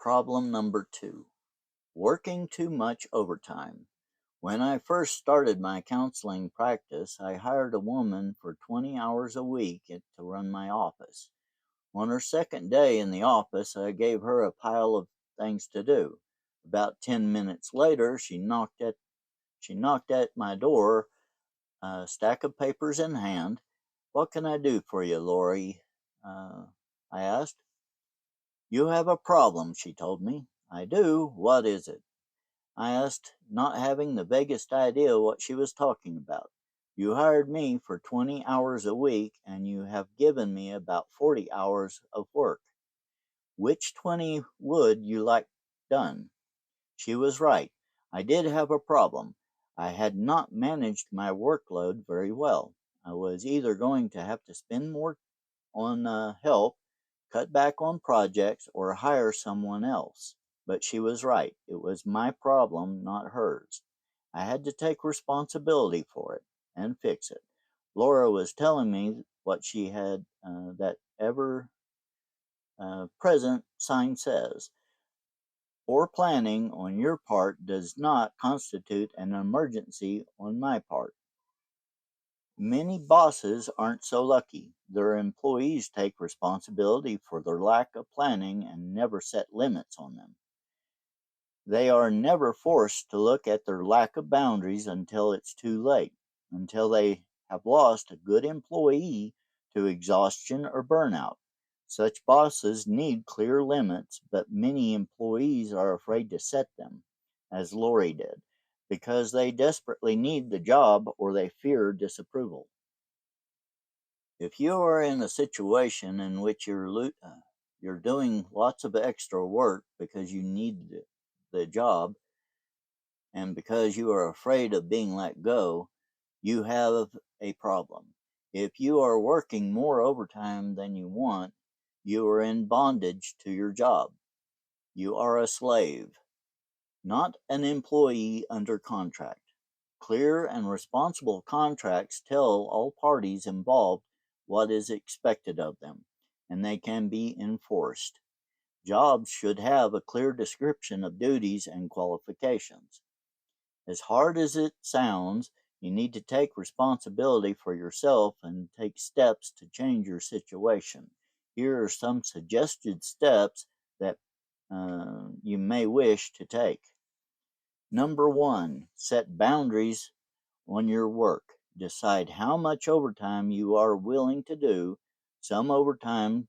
Problem number 2, working too much overtime. When I first started my counseling practice, I hired a woman for 20 hours a week to run my office. On her second day in the office, I gave her a pile of things to do. About 10 minutes later, she knocked at my door, a stack of papers in hand. "What can I do for you, Lori?" Uh, I asked. "You have a problem," she told me. "I do? What is it?" I asked, not having the vaguest idea what she was talking about. "You hired me for 20 hours a week, and you have given me about 40 hours of work. Which 20 would you like done?" She was right. I did have a problem. I had not managed my workload very well. I was either going to have to spend more on help, cut back on projects, or hire someone else. But she was right. It was my problem, not hers. I had to take responsibility for it and fix it. Laura was telling me what she had that ever present sign says. Poor planning on your part does not constitute an emergency on my part. Many bosses aren't so lucky. Their employees take responsibility for their lack of planning and never set limits on them. They are never forced to look at their lack of boundaries until it's too late, until they have lost a good employee to exhaustion or burnout. Such bosses need clear limits, but many employees are afraid to set them, as Lori did, because they desperately need the job or they fear disapproval. If you are in a situation in which you're doing lots of extra work because you need the job and because you are afraid of being let go, you have a problem. If you are working more overtime than you want, you are in bondage to your job. You are a slave, not an employee under contract. Clear and responsible contracts tell all parties involved what is expected of them, and they can be enforced. Jobs should have a clear description of duties and qualifications. As hard as it sounds, you need to take responsibility for yourself and take steps to change your situation. Here are some suggested steps that you may wish to take. Number one, set boundaries on your work. Decide how much overtime you are willing to do. Some overtime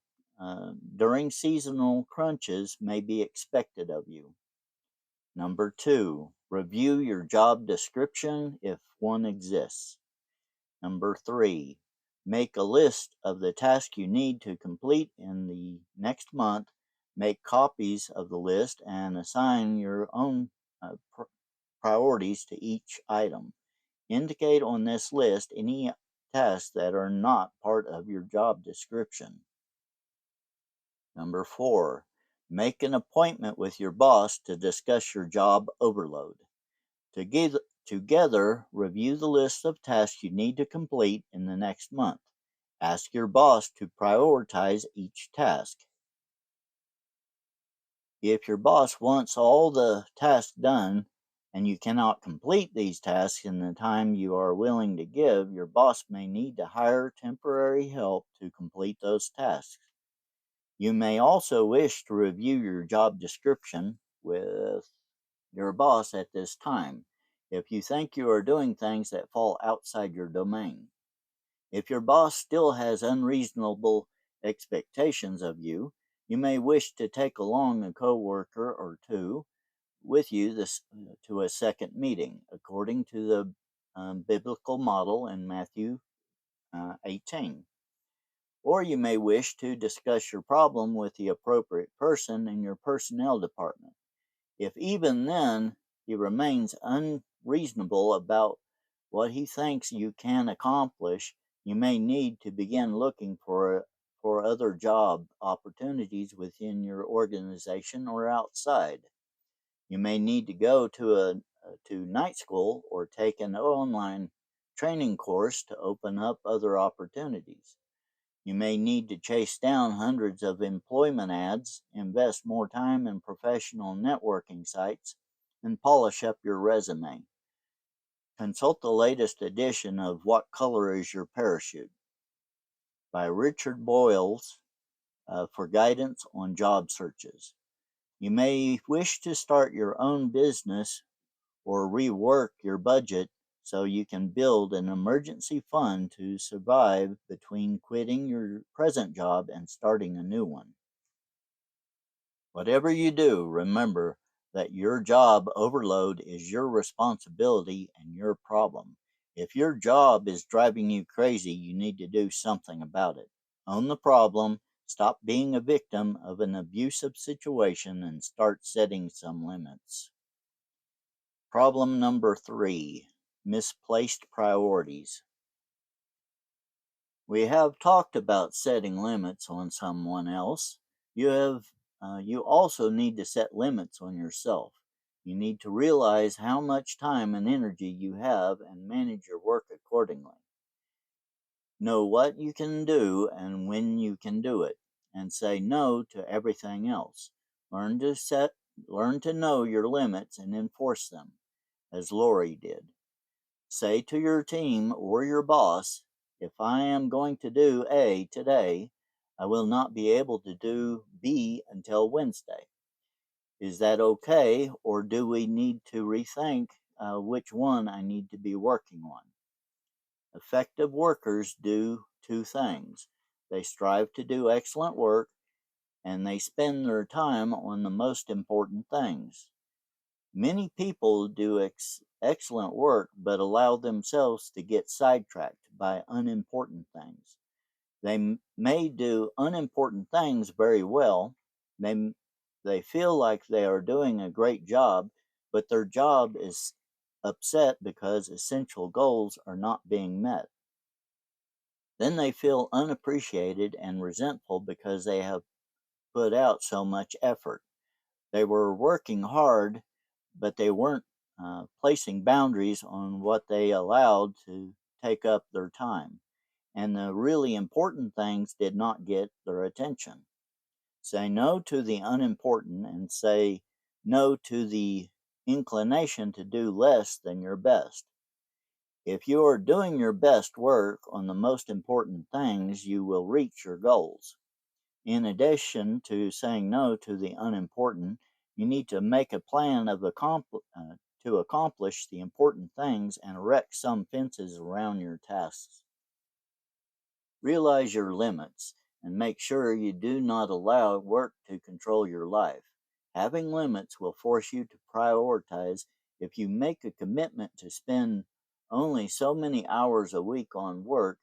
during seasonal crunches may be expected of you. Number two, review your job description if one exists. Number three, make a list of the tasks you need to complete in the next month. Make copies of the list and assign your own priorities to each item. Indicate on this list any tasks that are not part of your job description. Number four, make an appointment with your boss to discuss your job overload. Together, review the list of tasks you need to complete in the next month. Ask your boss to prioritize each task. If your boss wants all the tasks done and you cannot complete these tasks in the time you are willing to give, your boss may need to hire temporary help to complete those tasks. You may also wish to review your job description with your boss at this time if you think you are doing things that fall outside your domain. If your boss still has unreasonable expectations of you, you may wish to take along a coworker or two with you to a second meeting, according to the biblical model in Matthew 18. Or you may wish to discuss your problem with the appropriate person in your personnel department. If even then he remains unreasonable about what he thinks you can accomplish, you may need to begin looking for other job opportunities within your organization or outside. You may need to go to night school or take an online training course to open up other opportunities. You may need to chase down hundreds of employment ads, invest more time in professional networking sites, and polish up your resume. Consult the latest edition of What Color is Your Parachute by Richard Boyles for guidance on job searches. You may wish to start your own business or rework your budget so you can build an emergency fund to survive between quitting your present job and starting a new one. Whatever you do, remember that your job overload is your responsibility and your problem. If your job is driving you crazy, you need to do something about it. Own the problem, stop being a victim of an abusive situation, and start setting some limits. Problem number 3, misplaced priorities. We have talked about setting limits on someone else. You also need to set limits on yourself. You need to realize how much time and energy you have and manage your work accordingly. Know what you can do and when you can do it, and say no to everything else. Learn to set Learn to know your limits and enforce them, as Lori did. Say to your team or your boss, if I am going to do A today, I will not be able to do B until Wednesday. Is that okay, or do we need to rethink which one I need to be working on? Effective workers do two things: they strive to do excellent work, and they spend their time on the most important things. Many people do excellent work but allow themselves to get sidetracked by unimportant things. They may do unimportant things very well. They, they feel like they are doing a great job, but their job is upset because essential goals are not being met. Then they feel unappreciated and resentful because they have put out so much effort. They were working hard, but they weren't placing boundaries on what they allowed to take up their time. And the really important things did not get their attention. Say no to the unimportant and say no to the inclination to do less than your best. If you are doing your best work on the most important things, you will reach your goals. In addition to saying no to the unimportant, you need to make a plan to accomplish the important things and erect some fences around your tasks. Realize your limits and make sure you do not allow work to control your life. Having limits will force you to prioritize. If you make a commitment to spend only so many hours a week on work,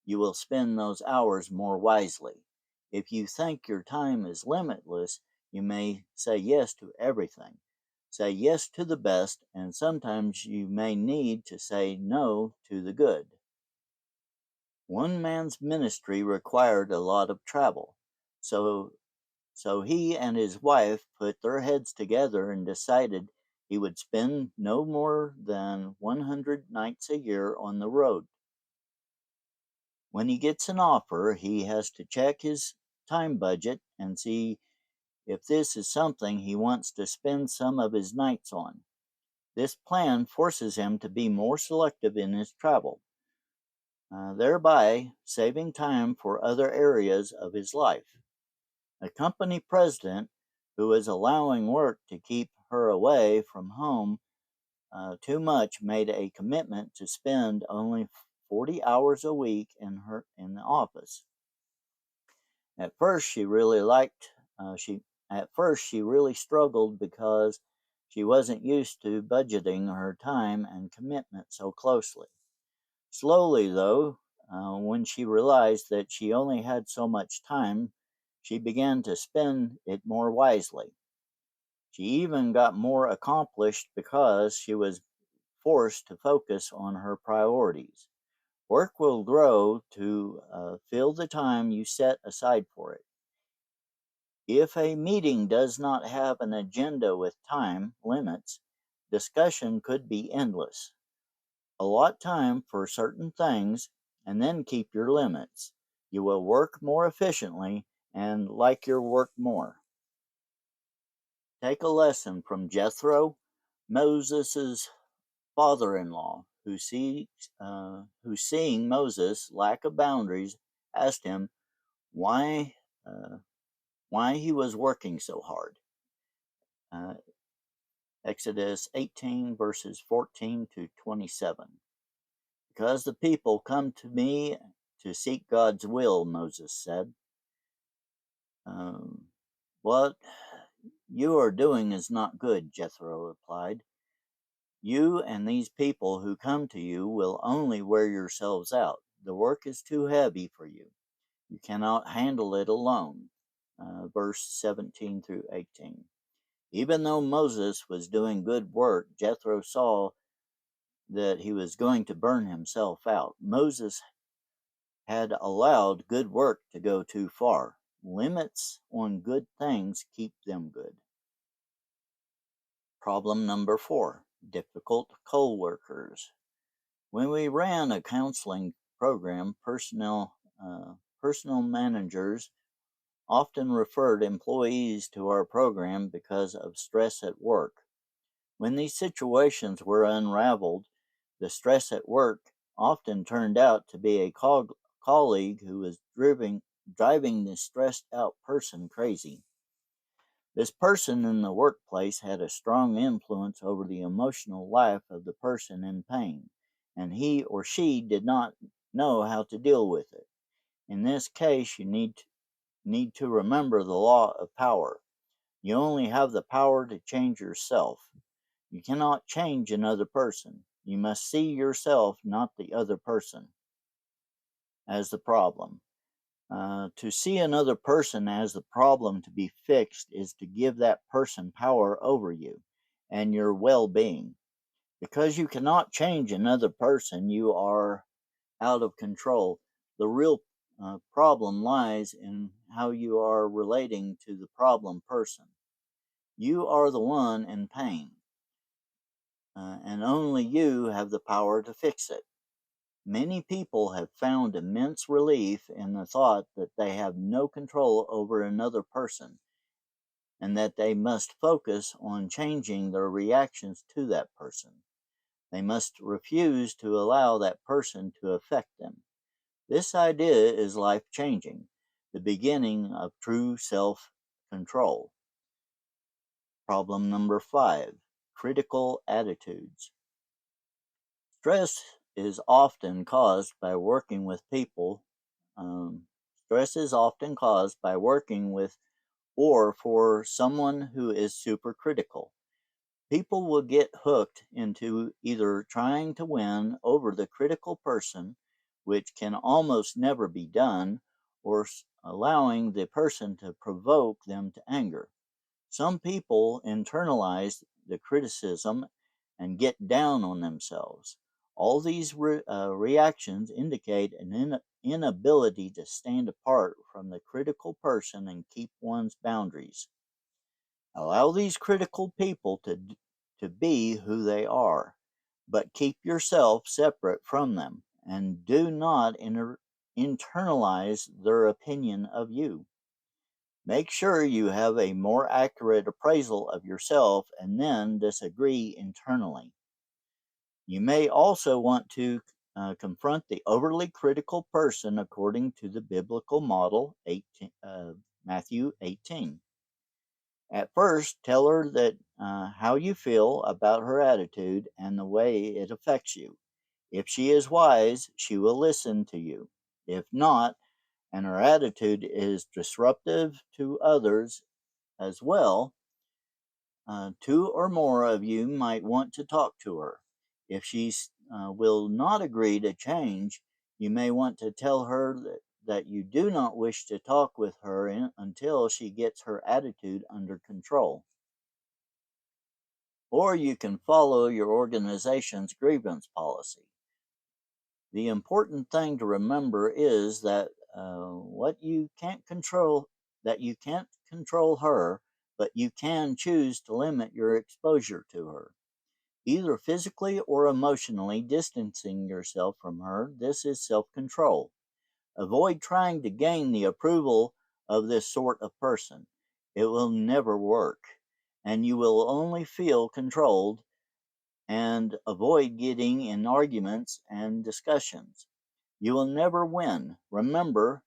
you will spend those hours more wisely. If you think your time is limitless, you may say yes to everything. Say yes to the best, and sometimes you may need to say no to the good. One man's ministry required a lot of travel, so he and his wife put their heads together and decided he would spend no more than 100 nights a year on the road. When he gets an offer, he has to check his time budget and see if this is something he wants to spend some of his nights on. This plan forces him to be more selective in his travel, thereby saving time for other areas of his life. A company president who is allowing work to keep her away from home too much made a commitment to spend only 40 hours a week in the office. At first, she really liked. She At first she really struggled because she wasn't used to budgeting her time and commitment so closely. Slowly, though, when she realized that she only had so much time, she began to spend it more wisely. She even got more accomplished because she was forced to focus on her priorities. Work will grow to fill the time you set aside for it. If a meeting does not have an agenda with time limits, discussion could be endless. Allot time for certain things and then keep your limits. You will work more efficiently and like your work more. Take a lesson from Jethro, Moses' father-in-law, who seeing Moses' lack of boundaries, asked him why uh, why he was working so hard. Uh, Exodus 18 verses 14 to 27. Because the people come to me to seek God's will, Moses said. Um, what you are doing is not good, Jethro replied. You and these people who come to you will only wear yourselves out. The work is too heavy for you. You cannot handle it alone. Verse 17 through 18. Even though Moses was doing good work, Jethro saw that he was going to burn himself out. Moses had allowed good work to go too far. Limits on good things keep them good. Problem number 4, difficult co-workers. When we ran a counseling program, personnel managers often referred employees to our program because of stress at work. When these situations were unraveled, the stress at work often turned out to be a colleague who was driving the stressed out person crazy. This person in the workplace had a strong influence over the emotional life of the person in pain, and he or she did not know how to deal with it. In this case, you need to remember the law of power. You only have the power to change yourself. You cannot change another person. You must see yourself, not the other person, as the problem. To see another person as the problem to be fixed is to give that person power over you and your well being. Because you cannot change another person, you are out of control. The real problem lies in how you are relating to the problem person. You are the one in pain, and only you have the power to fix it. Many people have found immense relief in the thought that they have no control over another person and that they must focus on changing their reactions to that person. They must refuse to allow that person to affect them. This idea is life changing, the beginning of true self control. Problem number 5, critical attitudes. Stress is often caused by working with people. Um, Stress is often caused by working with or for someone who is super critical. People will get hooked into either trying to win over the critical person, which can almost never be done, or allowing the person to provoke them to anger. Some people internalize the criticism and get down on themselves. All these reactions indicate an inability to stand apart from the critical person and keep one's boundaries. Allow these critical people to be who they are, but keep yourself separate from them and do not internalize their opinion of you. Make sure you have a more accurate appraisal of yourself and then disagree internally. You may also want to confront the overly critical person according to the biblical model, Matthew 18. At first, tell her that how you feel about her attitude and the way it affects you. If she is wise, she will listen to you. If not, and her attitude is disruptive to others as well, 2 or more of you might want to talk to her. If she will not agree to change, you may want to tell her that you do not wish to talk with her until she gets her attitude under control. Or you can follow your organization's grievance policy. The important thing to remember is that what you can't control, that you can't control her, but you can choose to limit your exposure to her, either physically or emotionally distancing yourself from her. This is self control. Avoid trying to gain the approval of this sort of person. It will never work, and you will only feel controlled. And avoid getting in arguments and discussions. You will never win. Remember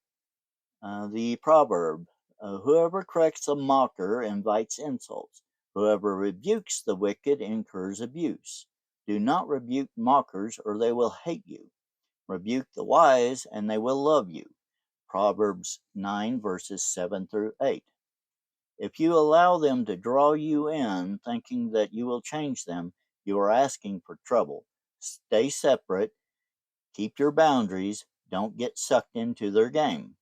the proverb, whoever corrects a mocker invites insults. Whoever rebukes the wicked incurs abuse. Do not rebuke mockers, or they will hate you. Rebuke the wise, and they will love you. Proverbs 9, verses 7 through 8. If you allow them to draw you in, thinking that you will change them, you are asking for trouble. Stay separate, keep your boundaries, don't get sucked into their game.